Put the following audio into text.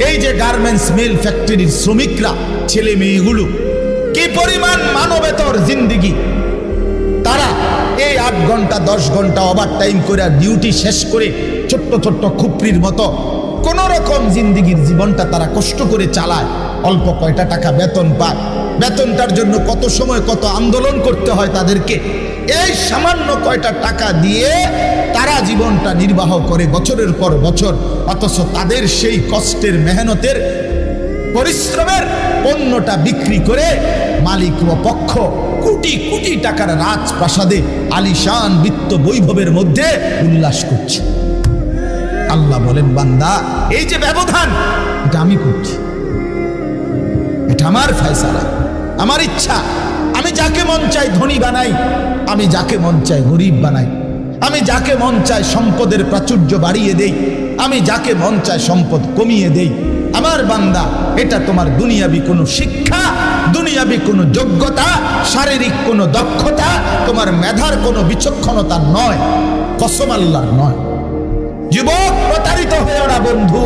এই যে গার্মেন্টস মিল ফ্যাক্টরির শ্রমিকরা, ছেলে মেয়েগুলো, কি পরিমাণ মানবেতর জিন্দিগি। তারা এই 8 ঘন্টা 10 ঘন্টা ওভার টাইম করে ডিউটি শেষ করে ছোট্ট ছোট্ট খুপড়ির মতো কোন রকম জিন্দিগির জীবনটা তারা কষ্ট করে চালায়। অল্প কয়টা টাকা বেতন পায়, বেতনটার জন্য কত সময় কত আন্দোলন করতে হয় তাদেরকে। এই সামান্য কয়টা টাকা দিয়ে তারা জীবনটা নির্বাহ করে বছরের পর বছর, অথচ তাদের সেই কষ্টের মেহনতের পরিশ্রমের পণ্যটা বিক্রি করে মালিক ও পক্ষ কোটি কোটি টাকার রাজপ্রাসাদে আলিশান বিত্ত বৈভবের মধ্যে উল্লাস করছে। আল্লাহ বলেন, বান্দা এই যে ব্যবধান, এটা আমি করছি, এটা আমার ফয়সালা, আমার ইচ্ছা। আমি যাকে মন চাই ধনী বানাই, আমি যাকে মন চাই গরিব বানাই, আমি যাকে মন চাই সম্পদের প্রাচুর্য বাড়িয়ে দেই, আমি যাকে মন চাই সম্পদ কমিয়ে দেই। আমার বান্দা, এটা তোমার দুনিয়াবি কোনো শিক্ষা, দুনিয়াবি কোনো যোগ্যতা, শারীরিক কোনো দক্ষতা, তোমার মেধার কোনো বিচক্ষণতা নয়, কসম আল্লাহর নয়। যুবক, প্রতারিত হয়েও না বন্ধু।